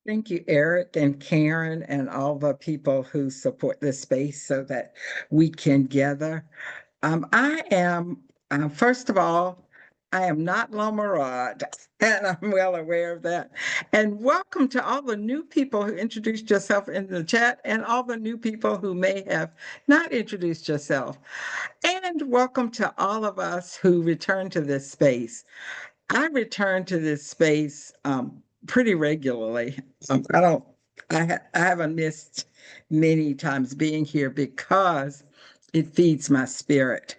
Thank you, Eric and Karen, and all the people who support this space so that we can gather. I am, first of all, I am not Lama Rod, and I'm well aware of that. And welcome to all the new people who introduced yourself in the chat, and all the new people who may have not introduced yourself. And welcome to all of us who return to this space. I return to this space pretty regularly. I don't, I haven't missed many times being here because it feeds my spirit.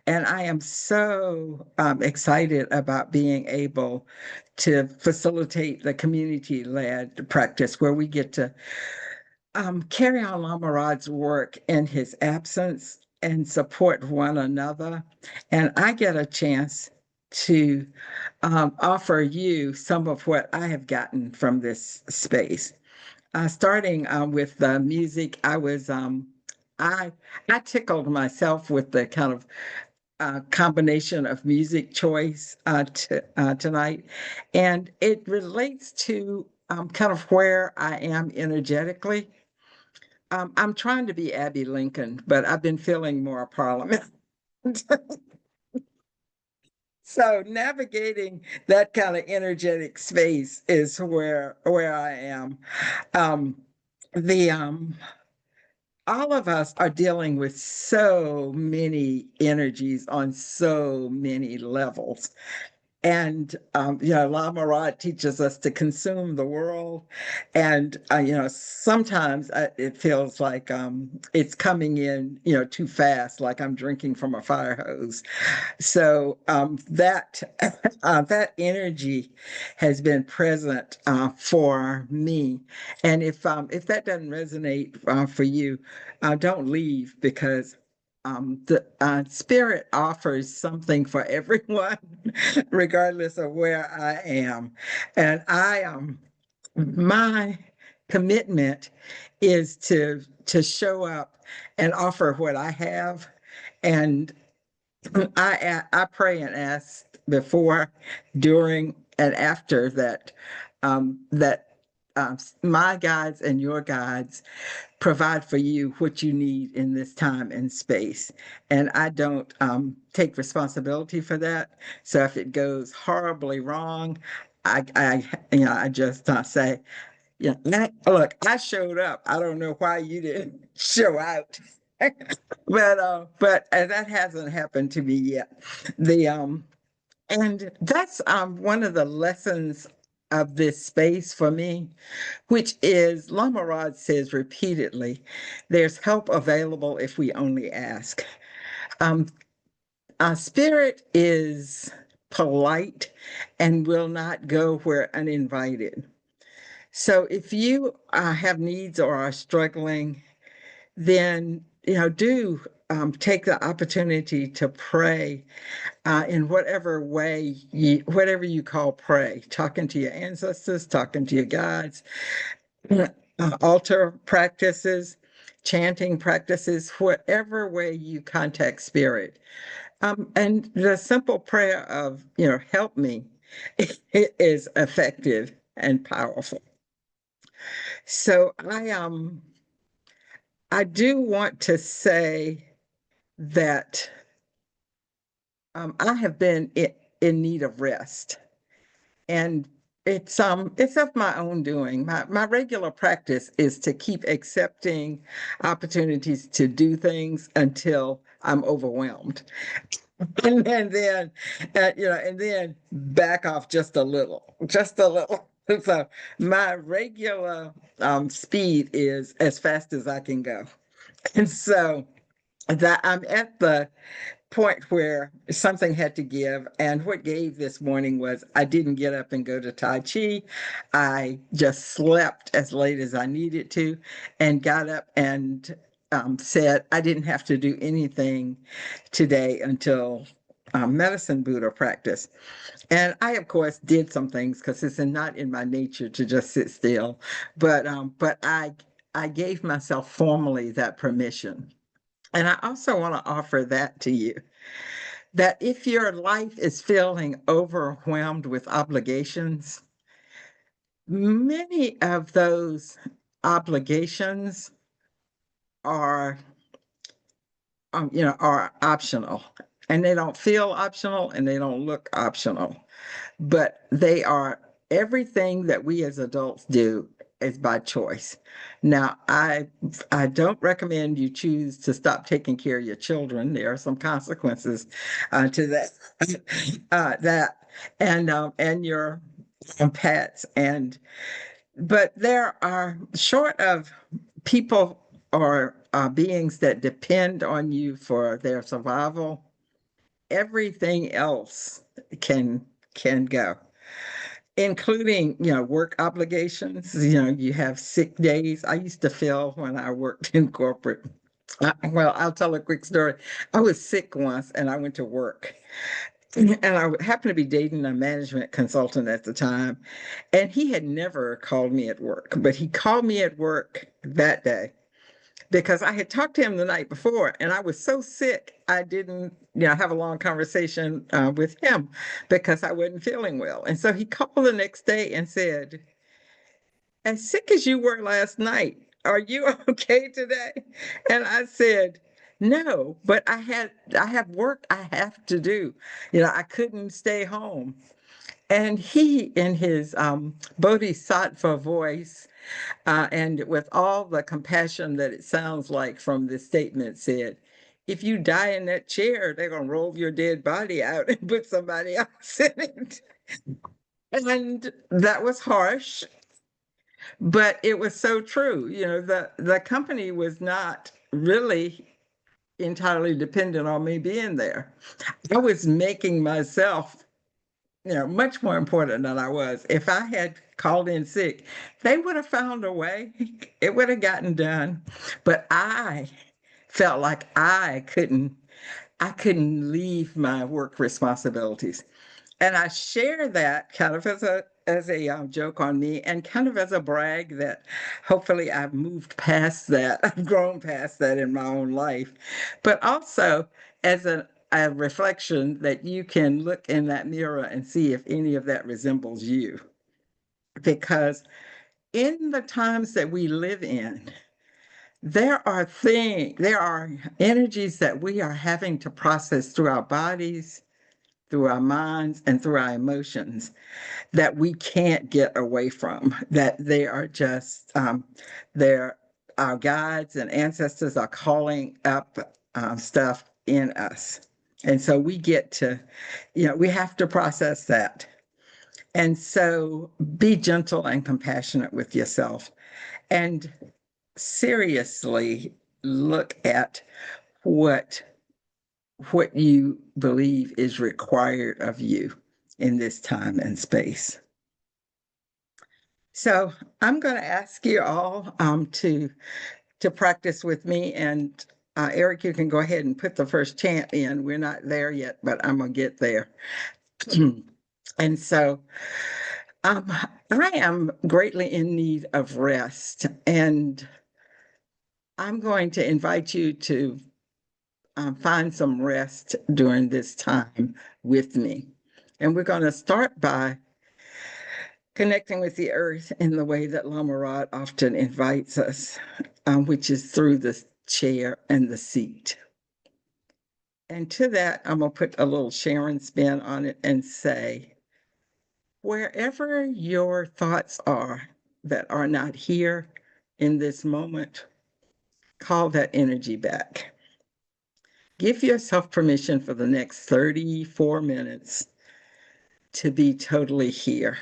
And I am so excited about being able to facilitate the community-led practice where we get to carry on Lama Rod's work in his absence and support one another. And I get a chance to offer you some of what I have gotten from this space. Starting with the music, I I tickled myself with the kind of combination of music choice tonight, and it relates to kind of where I am energetically. I'm trying to be Abby Lincoln, but I've been feeling more Parliament. So navigating that kind of energetic space is where I am. Um, the all of us are dealing with so many energies on so many levels. And Lama Rod teaches us to consume the world, and sometimes it feels like it's coming in, too fast, like I'm drinking from a fire hose. So that that energy has been present for me, and if that doesn't resonate for you, don't leave because the spirit offers something for everyone, regardless of where I am. And my commitment is to show up and offer what I have. And I pray and ask before, during, and after that my guides and your guides provide for you what you need in this time and space. And I don't take responsibility for that. So if it goes horribly wrong, I just say, yeah, look, I showed up. I don't know why you didn't show out. But that hasn't happened to me yet. The And that's one of the lessons of this space for me, which is Lama Rod says repeatedly, there's help available if we only ask. Um, our spirit is polite and will not go where uninvited. So if you have needs or are struggling, then do take the opportunity to pray in whatever you call pray, talking to your ancestors, talking to your guides, altar practices, chanting practices, whatever way you contact spirit. And the simple prayer of, help me, is effective and powerful. So I do want to say that I have been in need of rest, and it's of my own doing. My regular practice is to keep accepting opportunities to do things until I'm overwhelmed, and then back off just a little, just a little. So my regular speed is as fast as I can go, and so that I'm at the point where something had to give. And what gave this morning was I didn't get up and go to Tai Chi. I just slept as late as I needed to and got up and said I didn't have to do anything today until medicine Buddha practice. And I, of course, did some things because it's not in my nature to just sit still. But I gave myself formally that permission. And I also want to offer that to you, that if your life is feeling overwhelmed with obligations, Many of those obligations are, are optional, and they don't feel optional and they don't look optional, but they are everything that we as adults do is by choice. Now, I don't recommend you choose to stop taking care of your children. There are some consequences to that, that and your pets, and but there are short of people or beings that depend on you for their survival. Everything else can can go, including, work obligations. You have sick days. I used to feel when I worked in corporate. Well, I'll tell a quick story. I was sick once and I went to work. And I happened to be dating a management consultant at the time. And he had never called me at work, but he called me at work that day because I had talked to him the night before and I was so sick I didn't, have a long conversation with him because I wasn't feeling well. And so he called the next day and said, "As sick as you were last night, are you okay today?" And I said, "No, but I have work I have to do. I couldn't stay home." And he, in his bodhisattva voice, and with all the compassion that it sounds like from this statement, said, "If you die in that chair, they're going to roll your dead body out and put somebody else in it." And that was harsh, but it was so true. The company was not really entirely dependent on me being there. I was making myself, much more important than I was. If I had called in sick, they would have found a way. It would have gotten done. But I felt like I couldn't leave my work responsibilities. And I share that kind of as a joke on me and kind of as a brag that hopefully I've moved past that. I've grown past that in my own life, but also as a reflection that you can look in that mirror and see if any of that resembles you. Because in the times that we live in, there are energies that we are having to process through our bodies, through our minds, and through our emotions that we can't get away from, that they are just, they're our guides and ancestors are calling up stuff in us. And so we get to, we have to process that. And so be gentle and compassionate with yourself and seriously look at what what you believe is required of you in this time and space. So I'm going to ask you all to practice with me, and Eric, you can go ahead and put the first chant in. We're not there yet, but I'm gonna get there. And so um, I am greatly in need of rest, and I'm going to invite you to find some rest during this time with me. And we're going to start by connecting with the earth in the way that Lama Rod often invites us, which is through the chair and the seat. And to that, I'm going to put a little Sharon spin on it and say, wherever your thoughts are that are not here in this moment, call that energy back. Give yourself permission for the next 34 minutes to be totally here,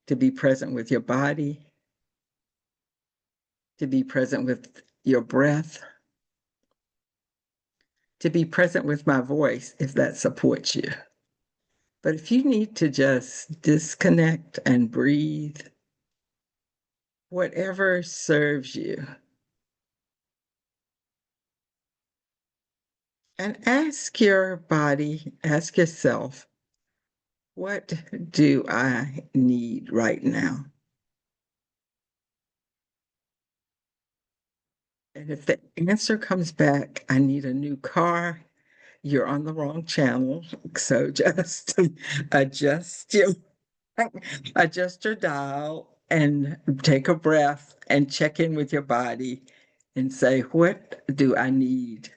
to be present with your body, to be present with your breath, to be present with my voice if that supports you. But if you need to just disconnect and breathe, whatever serves you, and ask your body, ask yourself, what do I need right now? And if the answer comes back, I need a new car, you're on the wrong channel. So just adjust Adjust your dial and take a breath and check in with your body and say, what do I need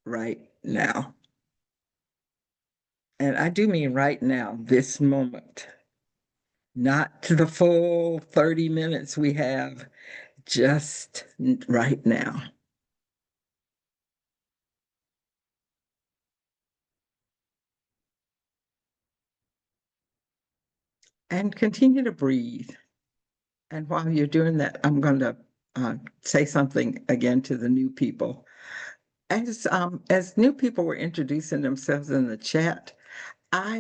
right now? And I do mean right now, this moment, not to the full 30 minutes we have, just right now. And continue to breathe. And while you're doing that, I'm going to say something again to the new people. As new people were introducing themselves in the chat, I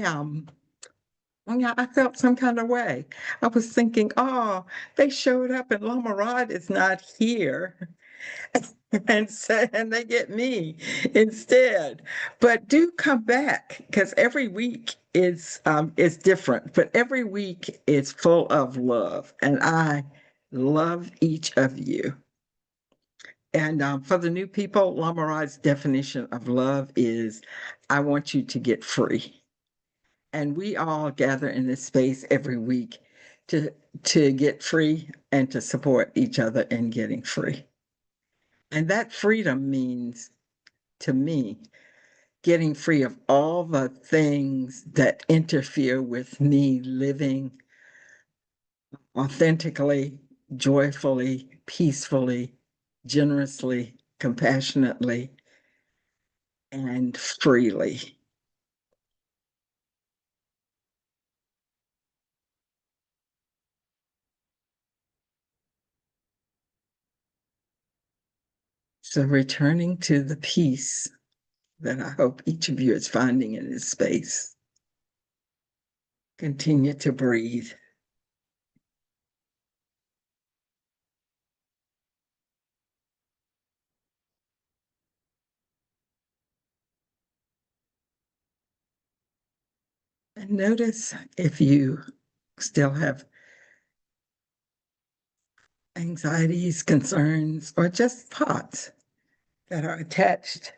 yeah, I felt some kind of way. I was thinking, oh, they showed up and Lama Rod is not here. And they get me instead. But do come back because every week is different, but every week is full of love. And I love each of you. And for the new people, Lama Rod's definition of love is I want you to get free. And we all gather in this space every week to to get free and to support each other in getting free. And that freedom means to me getting free of all the things that interfere with me living authentically, joyfully, peacefully, generously, compassionately, and freely. So returning to the peace that I hope each of you is finding in this space. Continue to breathe. And notice if you still have anxieties, concerns, or just thoughts that are attached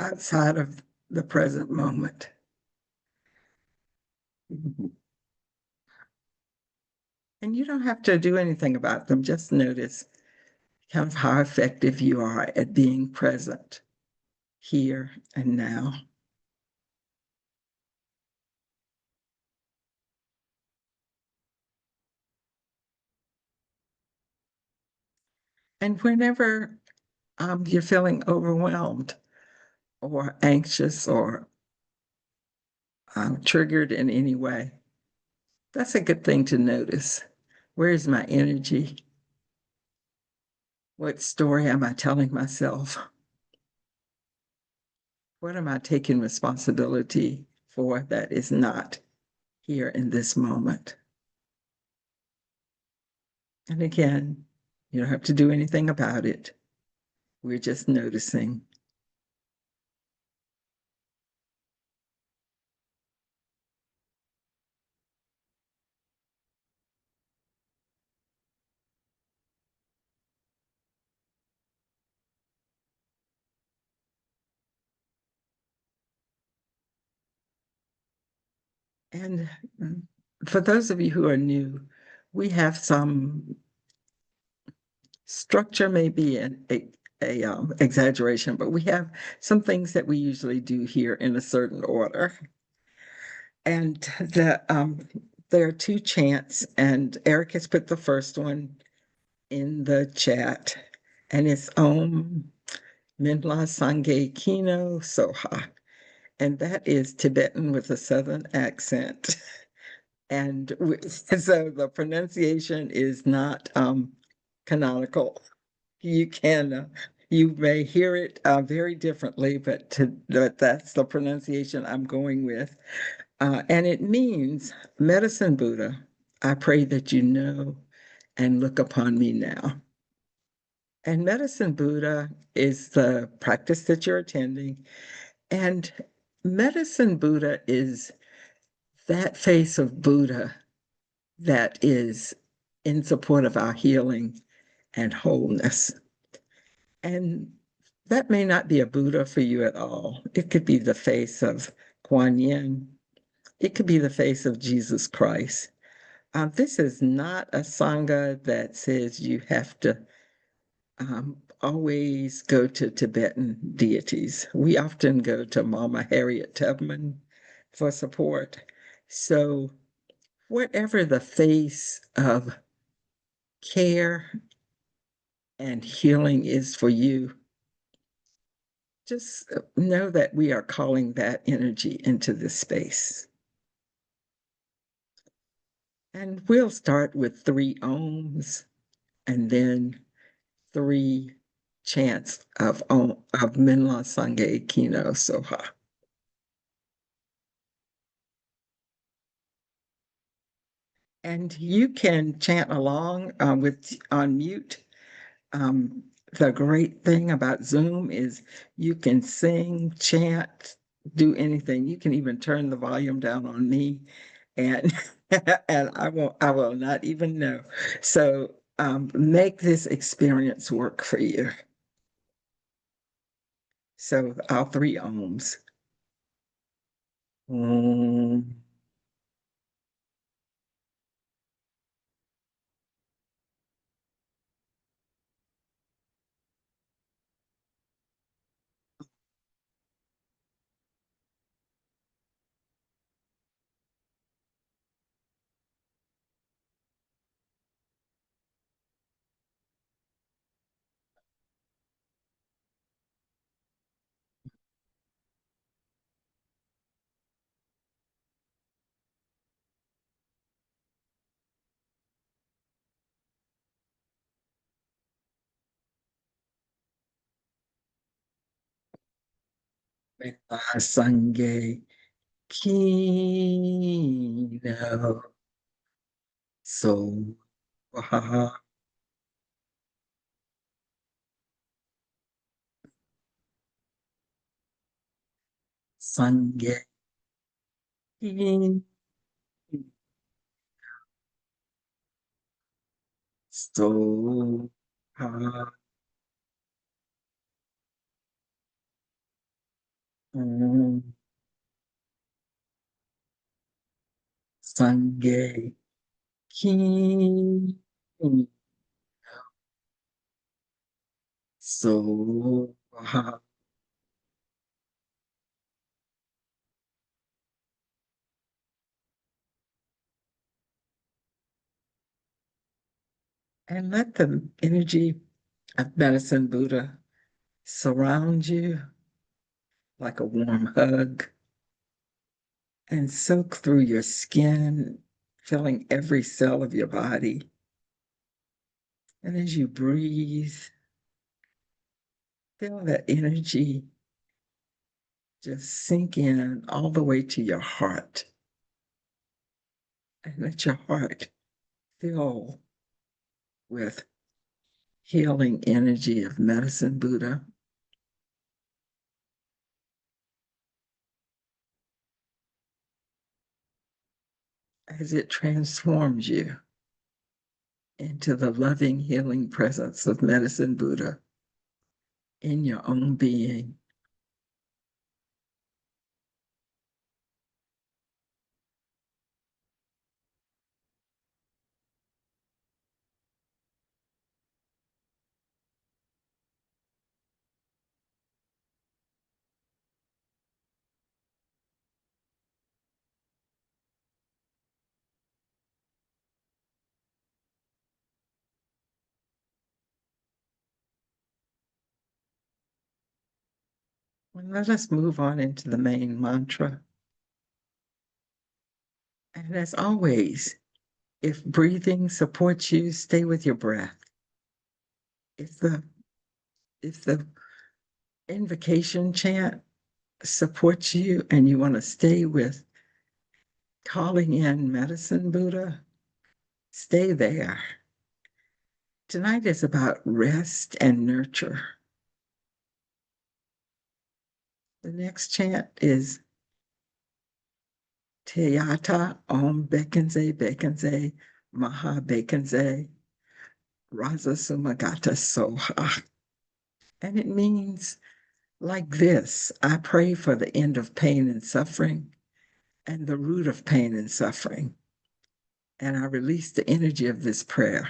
outside of the present moment. And you don't have to do anything about them, just notice kind of how effective you are at being present here and now. And whenever you're feeling overwhelmed or anxious or triggered in any way, that's a good thing to notice. Where is my energy? What story am I telling myself? What am I taking responsibility for that is not here in this moment? And again, you don't have to do anything about it. We're just noticing. And for those of you who are new, we have some structure, maybe a exaggeration, but we have some things that we usually do here in a certain order. And there are two chants, and Eric has put the first one in the chat, and it's Om Minla Sangye Kino Soha. And that is Tibetan with a Southern accent. And so the pronunciation is not canonical. You can, you may hear it very differently, but that's the pronunciation I'm going with. And it means, Medicine Buddha, I pray that you know and look upon me now. And Medicine Buddha is the practice that you're attending. And Medicine Buddha is that face of Buddha that is in support of our healing and wholeness. And that may not be a Buddha for you at all. It could be the face of Kuan Yin, it could be the face of Jesus Christ. This is not a sangha that says you have to always go to Tibetan deities. We often go to Mama Harriet Tubman for support. So, whatever the face of care and healing is for you, just know that we are calling that energy into this space. And we'll start with 3 ohms and then 3 chants of Minla Sangye Kino Soha. And you can chant along with on mute. Um, the great thing about Zoom is you can sing, chant, do anything. You can even turn the volume down on me, and and I will not even know. So make this experience work for you. So all 3 ohms. Om. Sange Kino So ha Sange Kino So ha Sange Kino So ha. And let the energy of medicine Buddha surround you like a warm hug and soak through your skin, filling every cell of your body. And as you breathe, feel that energy just sink in all the way to your heart. And let your heart fill with healing energy of medicine Buddha as it transforms you into the loving, healing presence of medicine Buddha in your own being. And let us move on into the main mantra. And as always, if breathing supports you, stay with your breath. If the if the invocation chant supports you and you want to stay with calling in medicine Buddha, stay there. Tonight is about rest and nurture. The next chant is Teyata Om Bekenze Bekenze Maha Bekenze Raza Sumagata Soha. And it means like this: I pray for the end of pain and suffering and the root of pain and suffering. And I release the energy of this prayer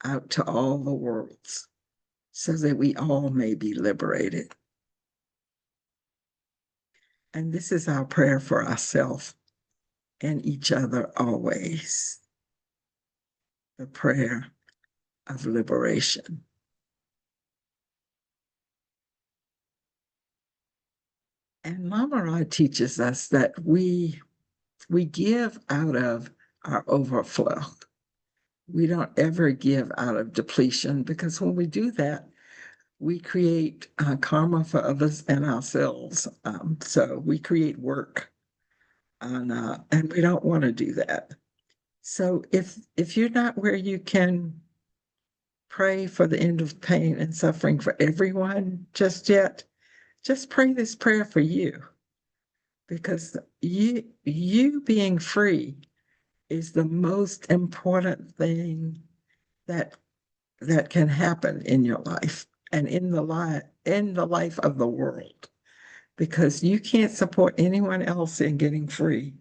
out to all the worlds so that we all may be liberated. And this is our prayer for ourselves and each other always. The prayer of liberation. And Lama Rod teaches us that we give out of our overflow. We don't ever give out of depletion, because when we do that, we create karma for others and ourselves. So we create work and we don't want to do that. So if you're not where you can pray for the end of pain and suffering for everyone just yet, just pray this prayer for you, because you being free is the most important thing that that can happen in your life and in the life of the world, because you can't support anyone else in getting free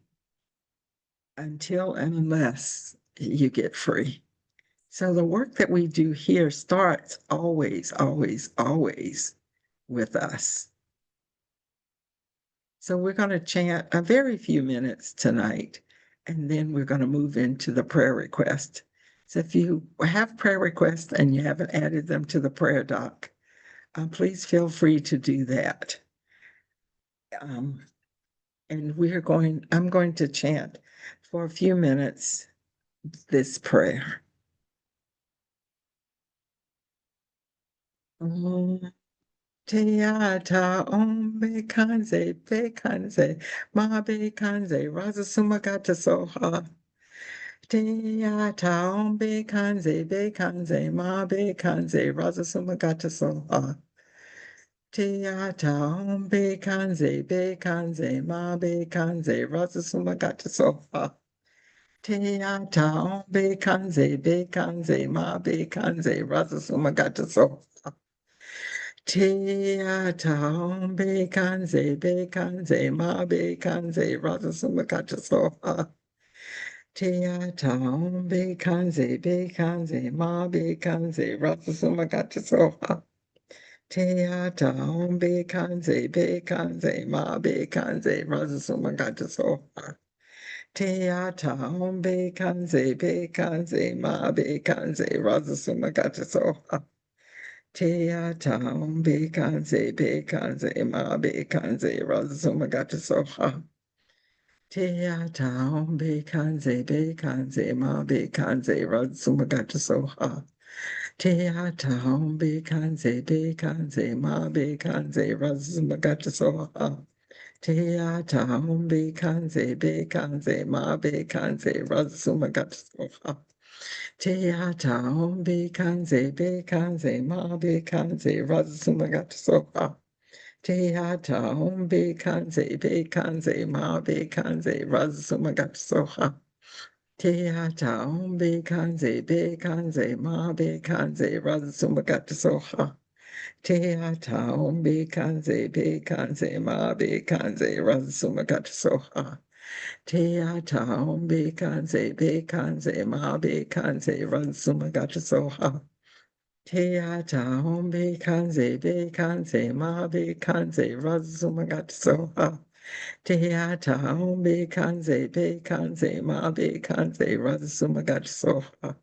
until and unless you get free. So the work that we do here starts always, always, always with us. So we're going to chant a very few minutes tonight, and then we're going to move into the prayer request. So if you have prayer requests and you haven't added them to the prayer doc, please feel free to do that. And I'm going to chant for a few minutes this prayer. Teata om bekanze, ma bekanze, rasa sumagata soha. Teata om bekanze, ma bekanze, rasa sumagata soha. Teata om bekanze, ma bekanze, rasa sumagata soha. Teata om bekanze, ma bekanze, rasa sumagata soha. Teata om bekanze, ma bekanze, rasa sumagata soha. Teata om bekanze, ma bekanze, rasa sumagata soha. Teata om bekanze, ma bekanze, rasa sumagata soha. Teata om bekanze, ma bekanze, rasa sumagata soha. Teata om bekanze, ma bekanze, rasa sumagata soha. Teata om bekanze, ma bekanze, rasa sumagata soha. Teata om bekanze, ma bekanze, rasa sumagata soha. Teata om bekanze, ma bekanze, rasa sumagata soha. Teata om bekanze, ma bekanze, rasa sumagata soha. Teata om bekanze, ma bekanze, rasa sumagata soha. Teata om bekanze, ma bekanze, rasa sumagata soha. Teata om bekanze, ma bekanze, rasa sumagata soha. Teata om bekanze, ma bekanze, rasa sumagata soha. Teata om bekanze, ma bekanze, rasa sumagata soha. Teata om bekanze, ma bekanze, rasa sumagata soha.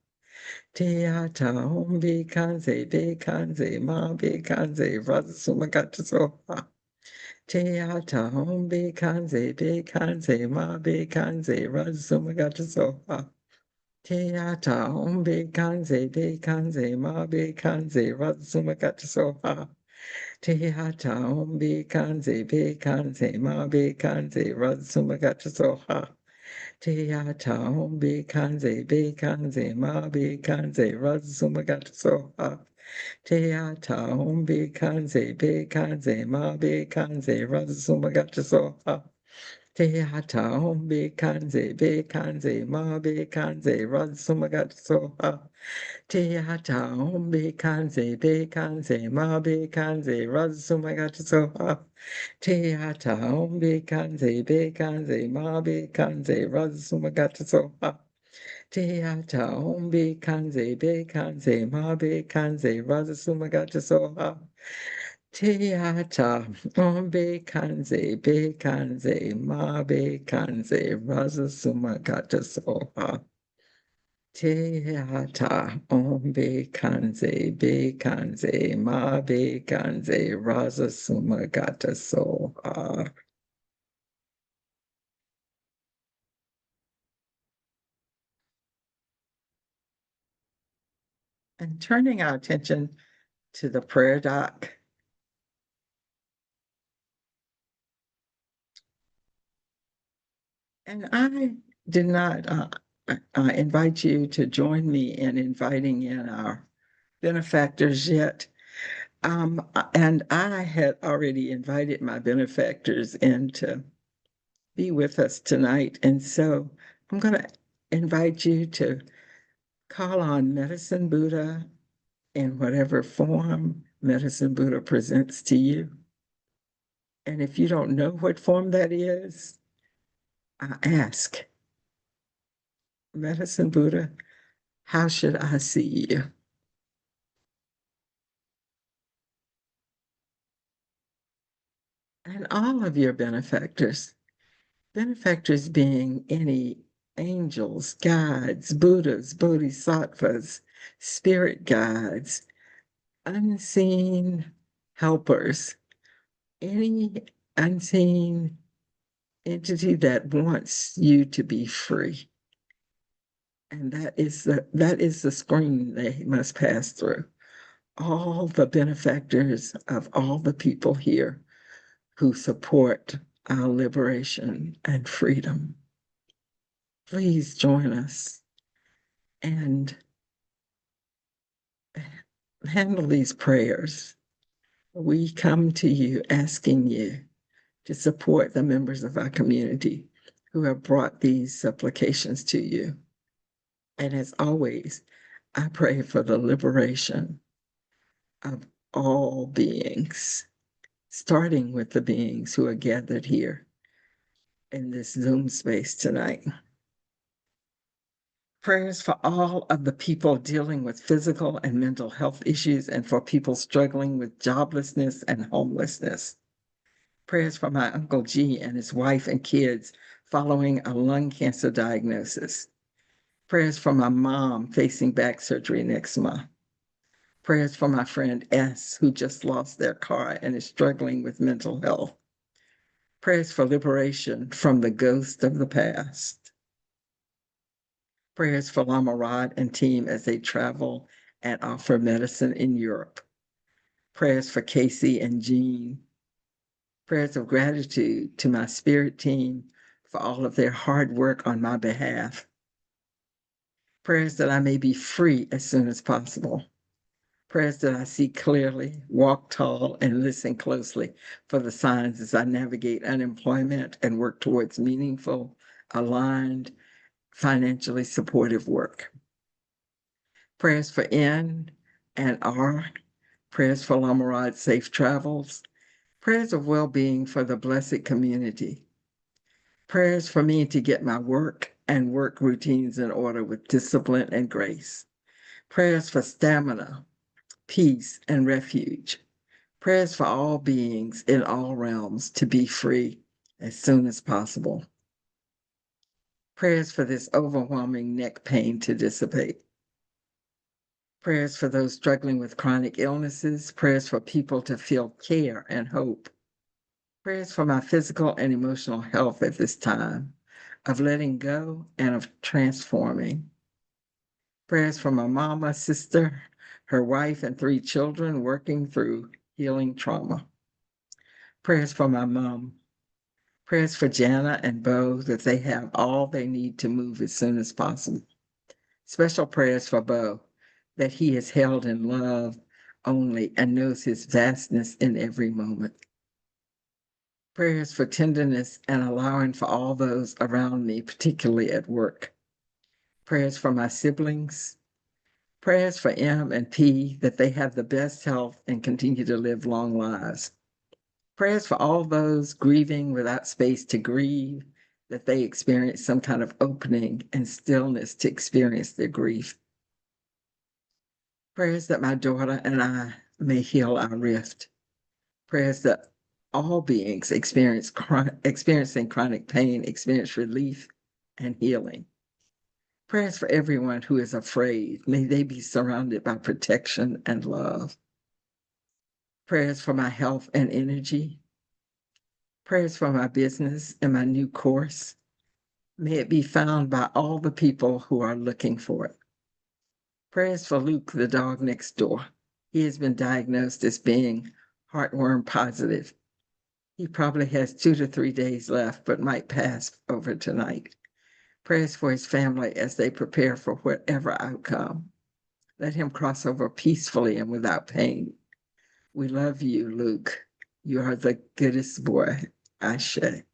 Teata om bekanze, ma bekanze, rasa sumagata soha. Teata om bekanze, ma bekanze, rasa sumagata soha. Teata om bekanze, ma bekanze, rasa sumagata soha. Teata om bekanze, ma bekanze, rasa sumagata soha. Teata om bekanze, ma bekanze, rasa sumagata soha. Teata om bekanze, ma bekanze, rasa sumagata soha. Te hata hom be kanze, ma be kanze, ransuma soha. Te hata hom be kanze, ma be kanze, ransuma soha. Te hata hom be kanze, ma be kanze, ransuma soha. Te hata hom be kanze, ma be kanze, ransuma soha. Teata, be kanze, ma be kanze, raza suma gata soha. Teata, be kanze, ma be kanze, raza suma gata soha. And turning our attention to the prayer doc, and I did not invite you to join me in inviting in our benefactors yet. And I had already invited my benefactors in to be with us tonight. And so I'm going to invite you to call on Medicine Buddha in whatever form Medicine Buddha presents to you. And if you don't know what form that is, I ask Medicine Buddha, how should I see you? And all of your benefactors being any angels, guides, Buddhas, bodhisattvas, spirit guides, unseen helpers, any unseen entity that wants you to be free. And that is the screen they must pass through. All the benefactors of all the people here who support our liberation and freedom. Please join us and handle these prayers. We come to you asking you to support the members of our community who have brought these supplications to you. And as always, I pray for the liberation of all beings, starting with the beings who are gathered here in this Zoom space tonight. Prayers for all of the people dealing with physical and mental health issues and for people struggling with joblessness and homelessness. Prayers for my Uncle G and his wife and kids following a lung cancer diagnosis. Prayers for my mom facing back surgery next month. Prayers for my friend S, who just lost their car and is struggling with mental health. Prayers for liberation from the ghost of the past. Prayers for Lama Rod and team as they travel and offer medicine in Europe. Prayers for Casey and Jean. Prayers of gratitude to my spirit team for all of their hard work on my behalf. Prayers that I may be free as soon as possible. Prayers that I see clearly, walk tall, and listen closely for the signs as I navigate unemployment and work towards meaningful, aligned, financially supportive work. Prayers for N and R, prayers for Lama Rod safe travels, prayers of well-being for the blessed community, prayers for me to get my work and work routines in order with discipline and grace, prayers for stamina, peace, and refuge, prayers for all beings in all realms to be free as soon as possible, prayers for this overwhelming neck pain to dissipate, prayers for those struggling with chronic illnesses, prayers for people to feel care and hope, prayers for my physical and emotional health at this time of letting go and of transforming. Prayers for my mama, sister, her wife, and 3 children working through healing trauma. Prayers for my mom. Prayers for Jana and Bo that they have all they need to move as soon as possible. Special prayers for Bo that he is held in love only and knows his vastness in every moment. Prayers for tenderness and allowing for all those around me, particularly at work. Prayers for my siblings. Prayers for M and P that they have the best health and continue to live long lives. Prayers for all those grieving without space to grieve, that they experience some kind of opening and stillness to experience their grief. Prayers that my daughter and I may heal our rift. Prayers that all beings experiencing chronic pain experience relief and healing. Prayers for everyone who is afraid. May they be surrounded by protection and love. Prayers for my health and energy. Prayers for my business and my new course. May it be found by all the people who are looking for it. Prayers for Luke, the dog next door. He has been diagnosed as being heartworm positive. He probably has 2 to 3 days left, but might pass over tonight. Prayers for his family as they prepare for whatever outcome. Let him cross over peacefully and without pain. We love you, Luke. You are the goodest boy, Ashe.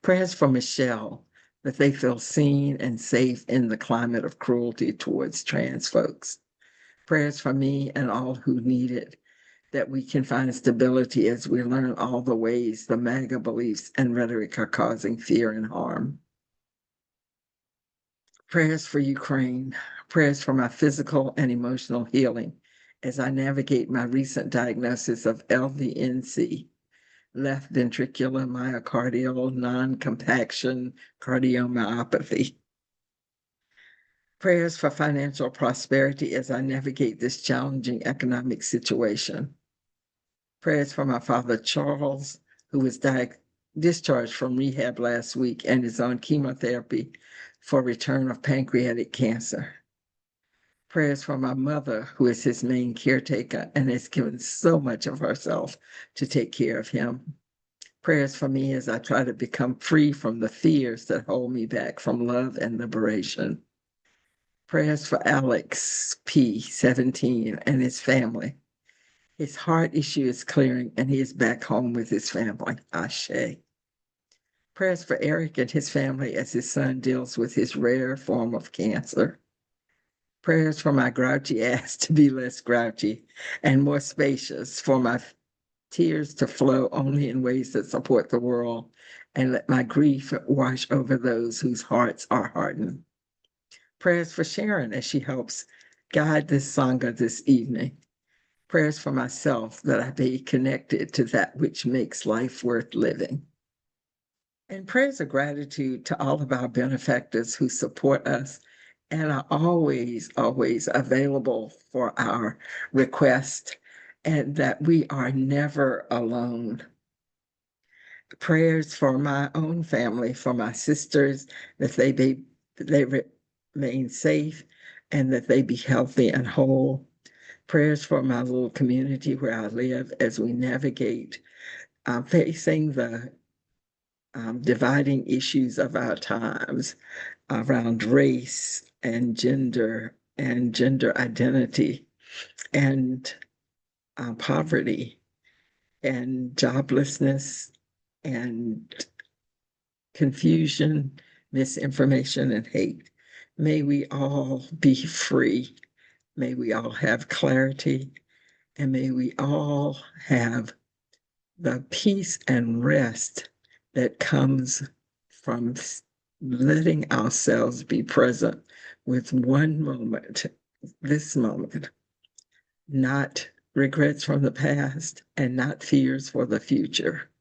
Prayers for Michelle, that they feel seen and safe in the climate of cruelty towards trans folks. Prayers for me and all who need it, that we can find stability as we learn all the ways the MAGA beliefs and rhetoric are causing fear and harm. Prayers for Ukraine, prayers for my physical and emotional healing as I navigate my recent diagnosis of LVNC, left ventricular myocardial non-compaction cardiomyopathy. Prayers for financial prosperity as I navigate this challenging economic situation. Prayers for my father, Charles, who was discharged from rehab last week and is on chemotherapy for return of pancreatic cancer. Prayers for my mother, who is his main caretaker and has given so much of herself to take care of him. Prayers for me as I try to become free from the fears that hold me back from love and liberation. Prayers for Alex P., 17, and his family. His heart issue is clearing and he is back home with his family. Ashe. Prayers for Eric and his family as his son deals with his rare form of cancer. Prayers for my grouchy ass to be less grouchy and more spacious, for my tears to flow only in ways that support the world, and let my grief wash over those whose hearts are hardened. Prayers for Sharon as she helps guide this Sangha this evening. Prayers for myself that I be connected to that which makes life worth living. And prayers of gratitude to all of our benefactors who support us and are always, always available for our request, and that we are never alone. Prayers for my own family, for my sisters, that they remain safe and that they be healthy and whole. Prayers for my little community where I live as we navigate facing the dividing issues of our times around race and gender identity and poverty and joblessness and confusion, misinformation, and hate. May we all be free. May we all have clarity. And may we all have the peace and rest that comes from letting ourselves be present with one moment, this moment, not regrets from the past and not fears for the future.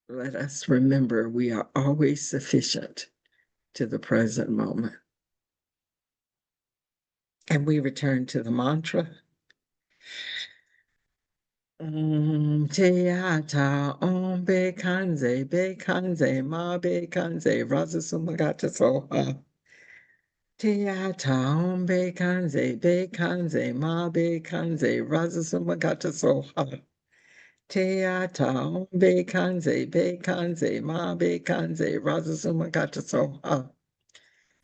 Let us remember we are always sufficient to the present moment. And we return to the mantra. Teata be kanze, ma be kanze, rasa sumagata soha. Teata be kanze, ma be kanze, rasa sumagata soha. Teata be kanze, ma be kanze, rasa sumagata soha.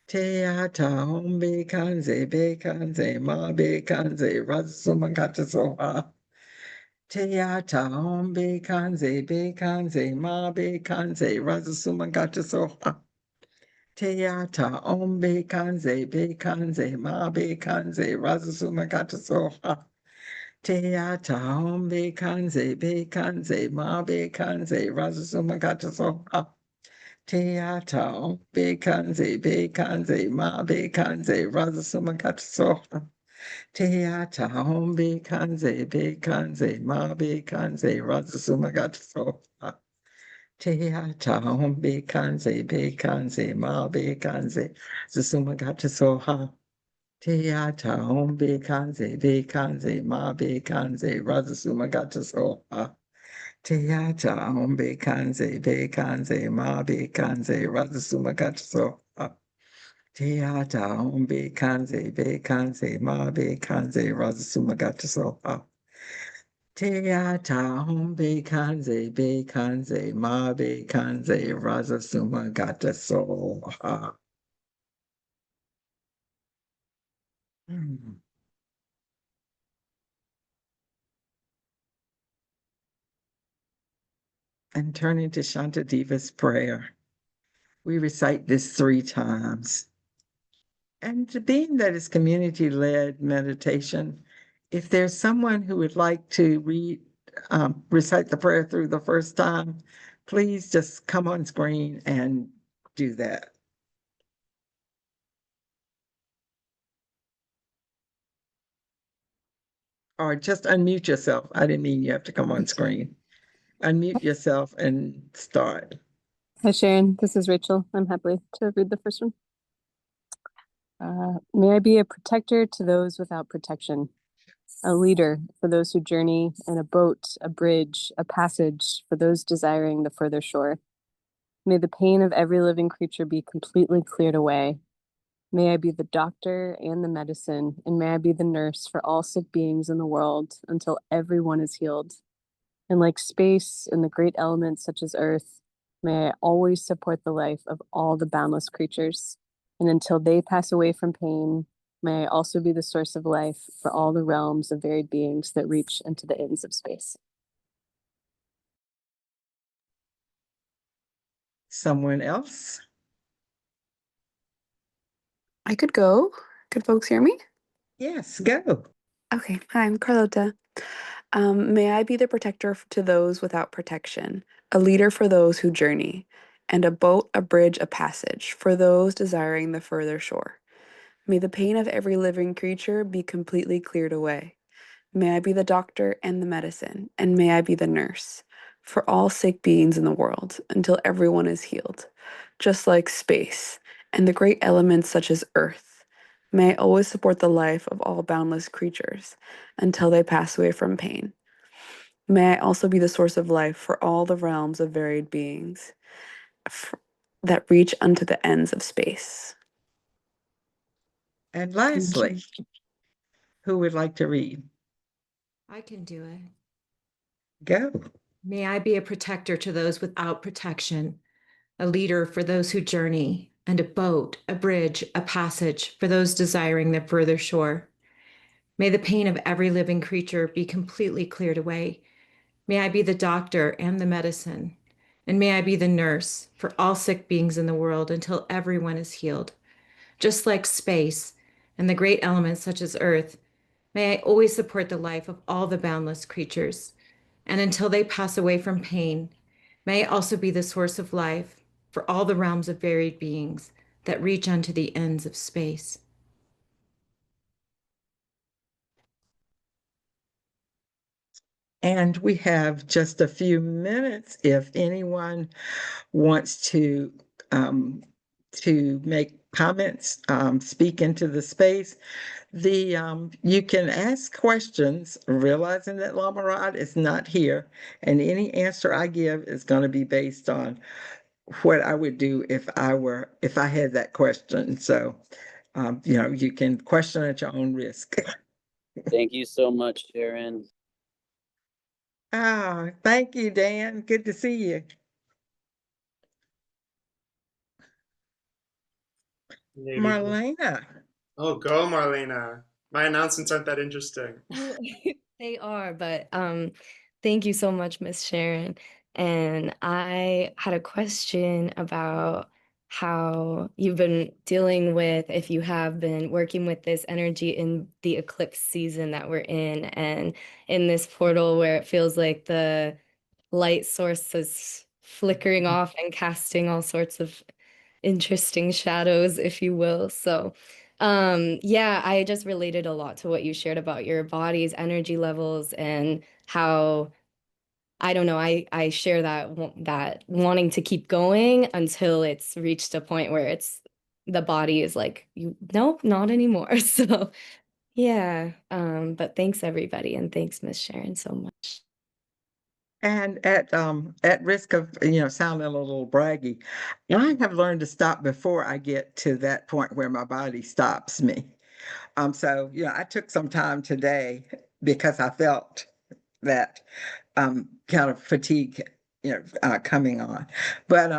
Teata be kanze, ma be kanze, rasa sumagata soha. Teata hom be kanze ma be kanze razasuma gata soha. Teata om be kanze ma be kanze razasuma gata soha. Teata om be kanze ma be kanze razasuma gata soha. Teata om be kanze ma be kanze razasuma gata soha. Teata home be kanze ma be kanze razasuma gata soha. Teata home be kanze ma be kanze razasuma gata soha. Teata home be kanze ma be kanze razasuma gata soha. Teata home be kanze ma be kanze razasuma gata soha. Teata be kanze ma be kanze razasuma gata soha. Teata be kanze ma be kanze razasuma gata soha. Mm. And turning to Shantadeva's prayer, we recite this 3 times. And being that it's community-led meditation, if there's someone who would like to recite the prayer through the first time, please just come on screen and do that. Or just unmute yourself. I didn't mean you have to come on screen. Unmute yourself and start. Hi, Sharon. This is Rachel. I'm happy to read the first one. May I be a protector to those without protection, a leader for those who journey, and a boat, a bridge, a passage for those desiring the further shore. May the pain of every living creature be completely cleared away. May I be the doctor and the medicine, and may I be the nurse for all sick beings in the world until everyone is healed. And like space and the great elements such as earth, may I always support the life of all the boundless creatures. And until they pass away from pain, may I also be the source of life for all the realms of varied beings that reach into the ends of space. Someone else? I could go. Could folks hear me? Yes, go. Okay. Hi, I'm Carlota. May I be the protector to those without protection, a leader for those who journey, and a boat, a bridge, a passage for those desiring the further shore. May the pain of every living creature be completely cleared away. May I be the doctor and the medicine, and may I be the nurse for all sick beings in the world until everyone is healed, just like space and the great elements such as earth. May I always support the life of all boundless creatures until they pass away from pain. May I also be the source of life for all the realms of varied beings that reach unto the ends of space. And lastly, who would like to read? I can do it. Go. May I be a protector to those without protection, a leader for those who journey, and a boat, a bridge, a passage for those desiring the further shore. May the pain of every living creature be completely cleared away. May I be the doctor and the medicine, and may I be the nurse for all sick beings in the world until everyone is healed. Just like space and the great elements such as earth, may I always support the life of all the boundless creatures. And until they pass away from pain, may I also be the source of life for all the realms of varied beings that reach unto the ends of space. And we have just a few minutes if anyone wants to make comments, speak into the space. You can ask questions, realizing that Lama Rod is not here, and any answer I give is going to be based on what I would do if I had that question. So, you can question at your own risk. Thank you so much, Sharon. Ah, thank you, Dan. Good to see you. Lady. Marlena. Oh, go, Marlena. My announcements aren't that interesting. They are, but thank you so much, Miss Sharon. And I had a question about how you've been dealing with, if you have been working with this energy in the eclipse season that we're in, and in this portal where it feels like the light source is flickering off and casting all sorts of interesting shadows, if you will. So, yeah, I just related a lot to what you shared about your body's energy levels and how, I don't know, I share that wanting to keep going until it's reached a point where it's the body is like, you nope, not anymore. So, yeah, but thanks everybody, and thanks Miss Sharon so much. And at risk of sounding a little braggy, I have learned to stop before I get to that point where my body stops me. So I took some time today because I felt that kind of fatigue, coming on. But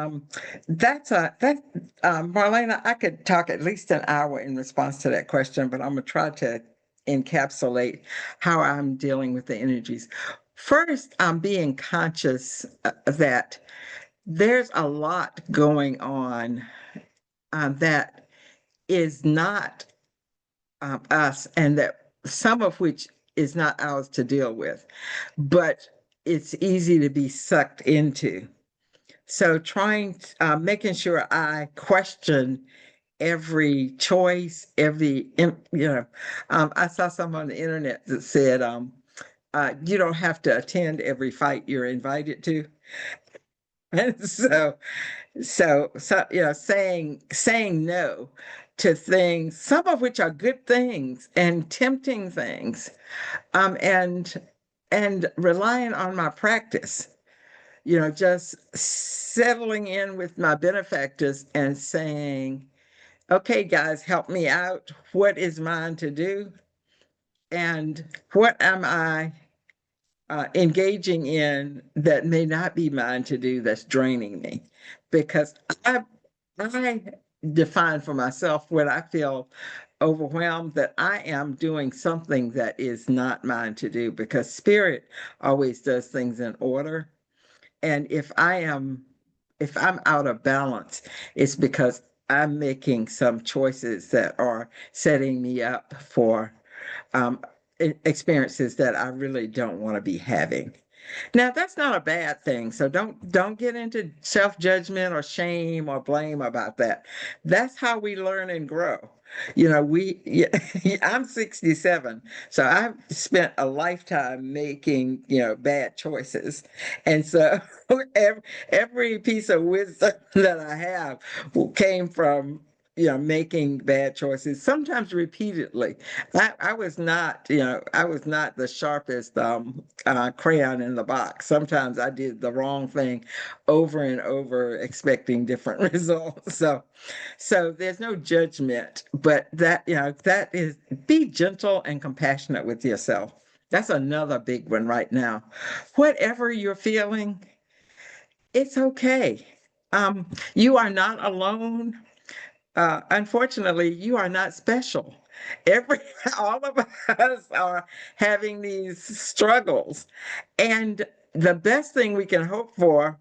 Marlena, I could talk at least an hour in response to that question, but I'm gonna try to encapsulate how I'm dealing with the energies. First, I'm being conscious that there's a lot going on that is not us, and that some of which is not ours to deal with, but it's easy to be sucked into. So making sure I question every choice, I saw some on the internet that said, you don't have to attend every fight you're invited to. And saying no to things, some of which are good things and tempting things, and relying on my practice, just settling in with my benefactors and saying, okay, guys, help me out. What is mine to do? And what am I engaging in that may not be mine to do that's draining me? Because I define for myself when I feel overwhelmed that I am doing something that is not mine to do, because spirit always does things in order. And if I'm out of balance, it's because I'm making some choices that are setting me up for um, experiences that I really don't want to be having. Now, that's not a bad thing. So don't get into self-judgment or shame or blame about that. That's how we learn and grow. I'm 67, so I've spent a lifetime making, bad choices. And so every piece of wisdom that I have came from making bad choices, sometimes repeatedly. I was not, I was not the sharpest crayon in the box. Sometimes I did the wrong thing over and over, expecting different results. So there's no judgment, but that is, be gentle and compassionate with yourself. That's another big one right now. Whatever you're feeling, it's okay. You are not alone. Unfortunately, you are not special. Every All of us are having these struggles, and the best thing we can hope for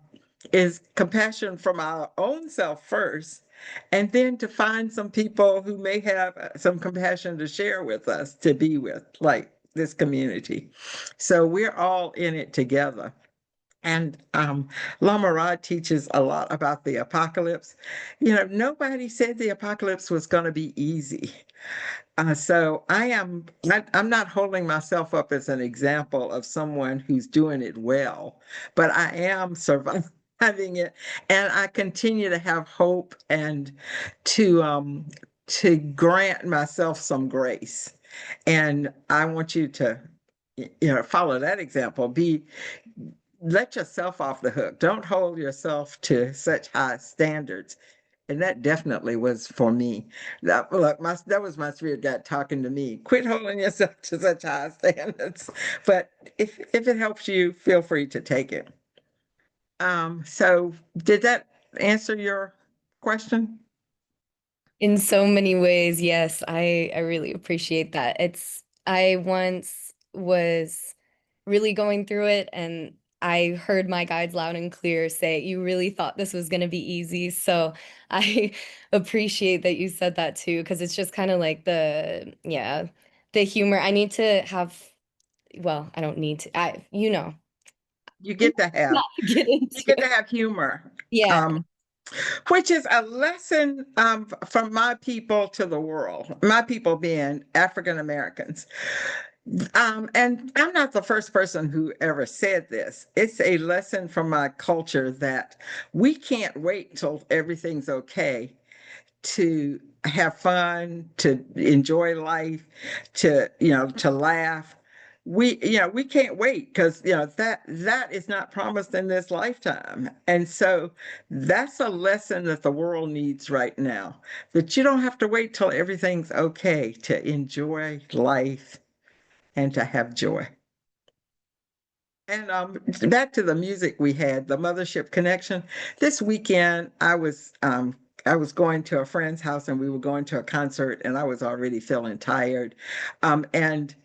is compassion from our own self first, and then to find some people who may have some compassion to share with us, to be with, like this community. So we're all in it together. And Lama Rod teaches a lot about the apocalypse. Nobody said the apocalypse was going to be easy. So I'm not holding myself up as an example of someone who's doing it well, but I am surviving it, and I continue to have hope and to grant myself some grace. And I want you to, follow that example. Let yourself off the hook. Don't hold yourself to such high standards. And that definitely was for me. That was my spirit guide talking to me. Quit holding yourself to such high standards. But if it helps you, feel free to take it. So did that answer your question? In so many ways, yes, I really appreciate that. I once was really going through it, and I heard my guides loud and clear say, you really thought this was going to be easy. So I appreciate that you said that too, because it's just kind of like the humor. I need to have, well, I don't need to, You get to have, get into you get to it. have humor. Yeah. Which is a lesson from my people to the world, my people being African Americans. And I'm not the first person who ever said this. It's a lesson from my culture that we can't wait till everything's okay to have fun, to enjoy life, to laugh. We can't wait because that is not promised in this lifetime. And so that's a lesson that the world needs right now, that you don't have to wait till everything's okay to enjoy life and to have joy. And back to the music we had, the Mothership Connection. This weekend, I was going to a friend's house and we were going to a concert, and I was already feeling tired. And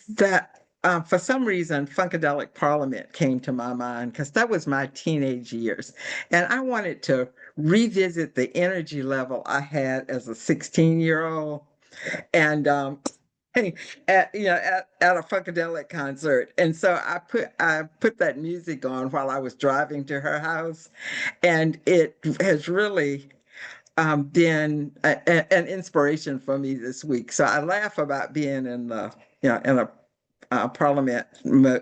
that for some reason, Funkadelic Parliament came to my mind because that was my teenage years, and I wanted to revisit the energy level I had as a 16-year-old, and at a Funkadelic concert. And so I put that music on while I was driving to her house, and it has really been an inspiration for me this week. So I laugh about being in a parliament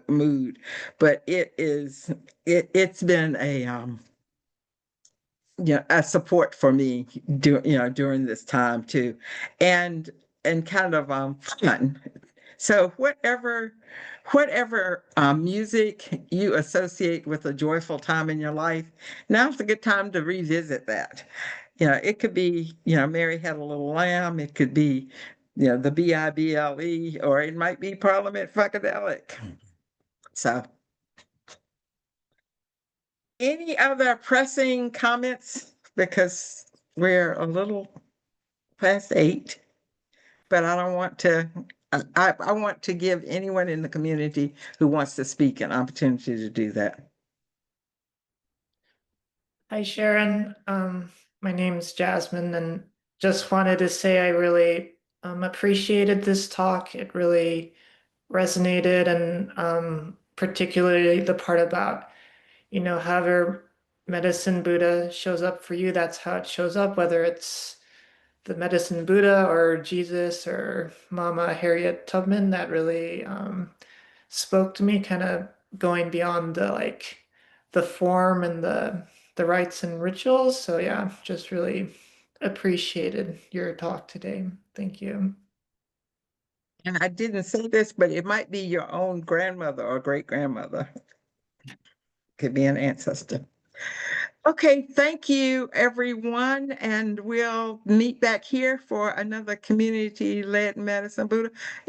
mood, but it's been a support for me during this time too, and kind of fun. So whatever music you associate with a joyful time in your life, now's a good time to revisit that. It could be, Mary Had a Little Lamb, it could be, the Bible, or it might be Parliament Funkadelic. So any other pressing comments? Because we're a little past 8, but I don't want to, I want to give anyone in the community who wants to speak an opportunity to do that. Hi, Sharon. My name's Jasmine, and just wanted to say I really appreciated this talk. It really resonated, and particularly the part about, however medicine Buddha shows up for you, that's how it shows up, whether it's the medicine Buddha or Jesus or Mama Harriet Tubman. That really spoke to me, kind of going beyond the form and the rites and rituals. So yeah, just really appreciated your talk today. Thank you. And I didn't say this, but it might be your own grandmother or great grandmother. Could be an ancestor. Okay, thank you, everyone. And we'll meet back here for another community-led medicine Buddha.